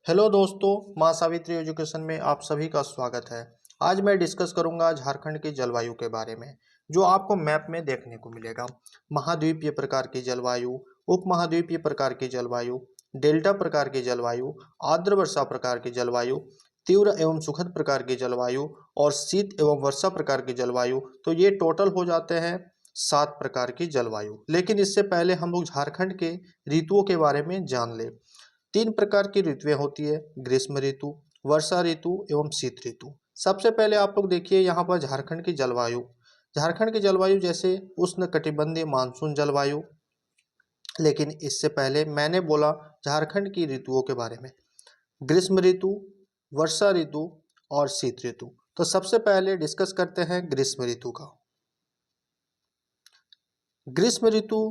Hello दोस्तों, माँ Savitri education में आप सभी का स्वागत है। आज मैं डिस्कस करूंगा झारखंड की जलवायु के बारे में, जो आपको मैप में देखने को मिलेगा। महाद्वीपीय प्रकार की जलवायु, उपमहाद्वीपीय प्रकार की जलवायु, डेल्टा प्रकार की जलवायु, आर्द्र वर्षा प्रकार की जलवायु, तीव्र एवं सुखद प्रकार की जलवायु और शीत एवं वर्षा प्रकार की जलवायु। तो ये टोटल हो जाते हैं 7 प्रकार की जलवायु। लेकिन इससे पहले हम लोग झारखंड के ऋतुओं के बारे में जान ले। 3 प्रकार की ऋतुएं होती है, ग्रीष्म ऋतु, वर्षा ऋतु एवं शीत ऋतु। सबसे पहले आप लोग देखिए यहाँ पर झारखंड की जलवायु। झारखंड की जलवायु जैसे उष्ण कटिबंधीय मानसून जलवायु। लेकिन इससे पहले मैंने बोला झारखंड की ऋतुओं के बारे में, ग्रीष्म ऋतु, वर्षा ऋतु और शीत ऋतु। तो सबसे पहले डिस्कस करते हैं ग्रीष्म ऋतु का। ग्रीष्म ऋतु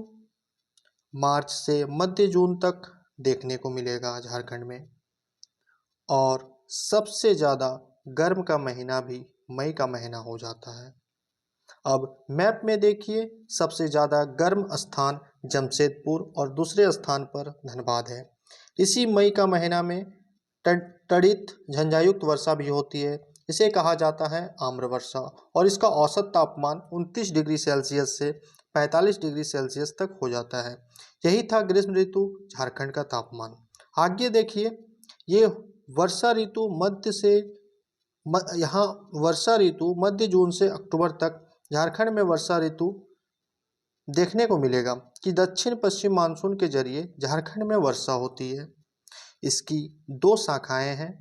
मार्च से मध्य जून तक देखने को मिलेगा झारखंड में, और सबसे ज़्यादा गर्म का महीना भी मई का महीना हो जाता है। अब मैप में देखिए, सबसे ज़्यादा गर्म स्थान जमशेदपुर और दूसरे स्थान पर धनबाद है। इसी मई का महीना में तड़ित झंझायुक्त वर्षा भी होती है। इसे कहा जाता है आम्र वर्षा, और इसका औसत तापमान 29 डिग्री सेल्सियस से 45 डिग्री सेल्सियस तक हो जाता है। यही था ग्रीष्म ऋतु झारखंड का तापमान। आगे देखिए, ये वर्षा ऋतु यहाँ वर्षा ऋतु मध्य जून से अक्टूबर तक झारखंड में वर्षा ऋतु देखने को मिलेगा कि दक्षिण पश्चिम मानसून के जरिए झारखंड में वर्षा होती है। इसकी 2 शाखाएं हैं,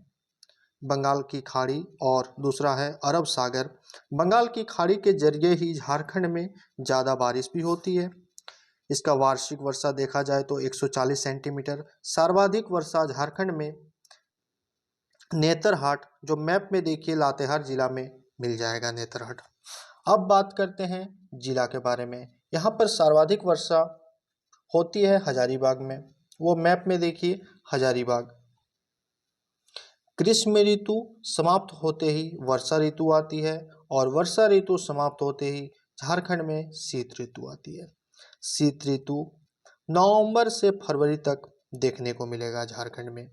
बंगाल की खाड़ी और दूसरा है अरब सागर। बंगाल की खाड़ी के जरिए ही झारखंड में ज़्यादा बारिश भी होती है। इसका वार्षिक वर्षा देखा जाए तो 140 सेंटीमीटर। सर्वाधिक वर्षा झारखंड में नेतरहाट, जो मैप में देखिए लातेहार जिला में मिल जाएगा नेतरहाट। अब बात करते हैं जिला के बारे में। यहाँ पर सर्वाधिक वर्षा होती है हजारीबाग में, वो मैप में देखिए हजारीबाग। ग्रीष्म ऋतु समाप्त होते ही वर्षा ऋतु आती है, और वर्षा ऋतु समाप्त होते ही झारखंड में शीत ऋतु आती है। शीत ऋतु नवंबर से फरवरी तक देखने को मिलेगा झारखंड में।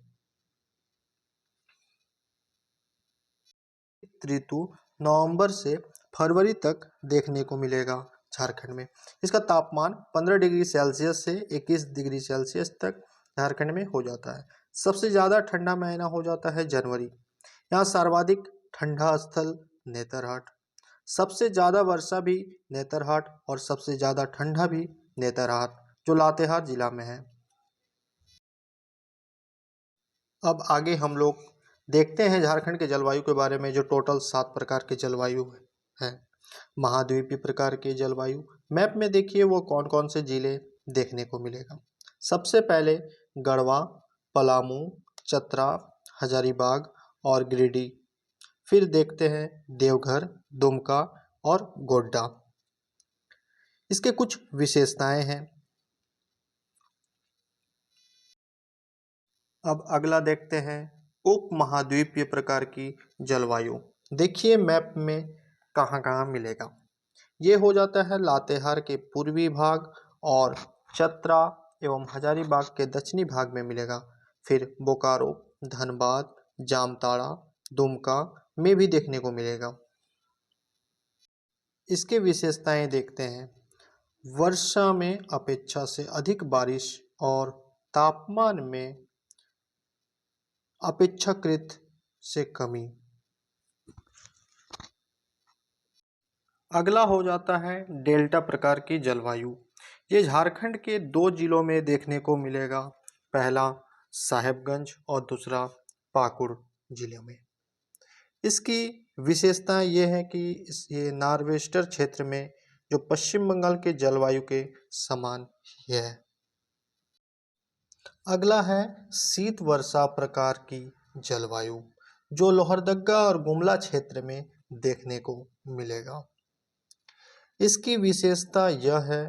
ऋतु नवंबर से फरवरी तक देखने को मिलेगा झारखंड में। इसका तापमान 15 डिग्री सेल्सियस से 21 डिग्री सेल्सियस तक झारखंड में हो जाता है। सबसे ज़्यादा ठंडा महीना हो जाता है जनवरी। यहाँ सर्वाधिक ठंडा स्थल नेतरहाट, सबसे ज़्यादा वर्षा भी नेतरहाट और सबसे ज़्यादा ठंडा भी नेतरहाट, जो लातेहार जिला में है। अब आगे हम लोग देखते हैं झारखंड के जलवायु के बारे में, जो टोटल 7 प्रकार के जलवायु है। महाद्वीपीय प्रकार की जलवायु, मैप में देखिए वो कौन कौन से जिले देखने को मिलेगा। सबसे पहले गढ़वा, पलामू, चतरा, हजारीबाग और गिरिडीह। फिर देखते हैं देवघर, दुमका और गोड्डा। इसके कुछ विशेषताएं हैं। अब अगला देखते हैं उप महाद्वीपीय प्रकार की जलवायु। देखिए मैप में कहाँ कहाँ मिलेगा। ये हो जाता है लातेहार के पूर्वी भाग और चतरा एवं हजारीबाग के दक्षिणी भाग में मिलेगा। फिर बोकारो, धनबाद, जामताड़ा, दुमका में भी देखने को मिलेगा। इसके विशेषताएं देखते हैं। वर्षा में अपेक्षा से अधिक बारिश और तापमान में अपेक्षाकृत से कमी। अगला हो जाता है डेल्टा प्रकार की जलवायु। ये झारखंड के 2 जिलों में देखने को मिलेगा, पहला साहेबगंज और दूसरा पाकुड़ जिले में। इसकी विशेषता ये है कि ये नॉर्थवेस्टर्न क्षेत्र में, जो पश्चिम बंगाल के जलवायु के समान ही है। अगला है शीत वर्षा प्रकार की जलवायु, जो लोहरदगा और गुमला क्षेत्र में देखने को मिलेगा। इसकी विशेषता यह है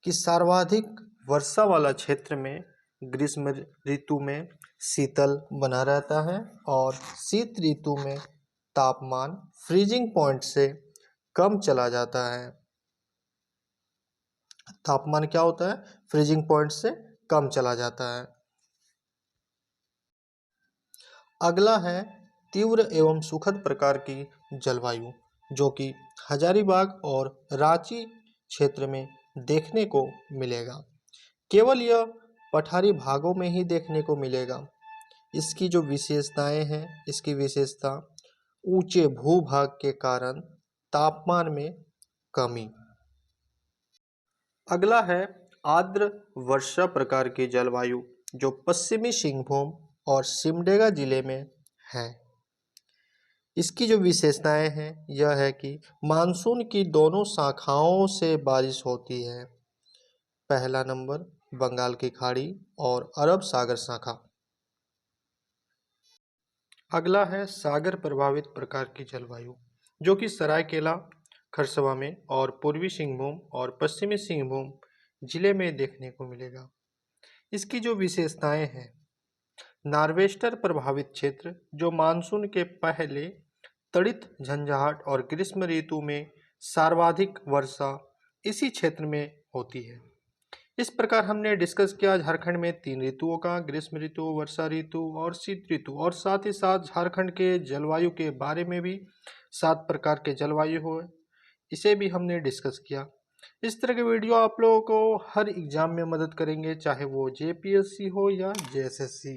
कि सर्वाधिक वर्षा वाला क्षेत्र में ग्रीष्म ऋतु में शीतल बना रहता है, और शीत ऋतु में तापमान फ्रीजिंग पॉइंट से कम चला जाता है। तापमान क्या होता है? फ्रीजिंग पॉइंट से कम चला जाता है। अगला है तीव्र एवं सुखद प्रकार की जलवायु, जो कि हजारीबाग और रांची क्षेत्र में देखने को मिलेगा। केवल यह पठारी भागों में ही देखने को मिलेगा। इसकी जो विशेषताएं हैं, इसकी विशेषता ऊंचे भूभाग के कारण तापमान में कमी। अगला है आर्द्र वर्षा प्रकार की जलवायु, जो पश्चिमी सिंहभूम और सिमडेगा जिले में है। इसकी जो विशेषताएं हैं यह है कि मानसून की दोनों शाखाओं से बारिश होती है। पहला नंबर बंगाल की खाड़ी और अरब सागर शाखा। अगला है सागर प्रभावित प्रकार की जलवायु, जो कि सरायकेला खरसवा में और पूर्वी सिंहभूम और पश्चिमी सिंहभूम जिले में देखने को मिलेगा। इसकी जो विशेषताएं हैं, नार्वेस्टर प्रभावित क्षेत्र, जो मानसून के पहले तड़ित झंझाहट और ग्रीष्म ऋतु में सर्वाधिक वर्षा इसी क्षेत्र में होती है। इस प्रकार हमने डिस्कस किया झारखंड में 3 ऋतुओं का, ग्रीष्म ऋतु, वर्षा ऋतु और शीत ऋतु, और साथ ही साथ झारखंड के जलवायु के बारे में भी 7 प्रकार के जलवायु हो, इसे भी हमने डिस्कस किया। इस तरह के वीडियो आप लोगों को हर एग्जाम में मदद करेंगे, चाहे वो जेपीएससी हो या जेएसएससी।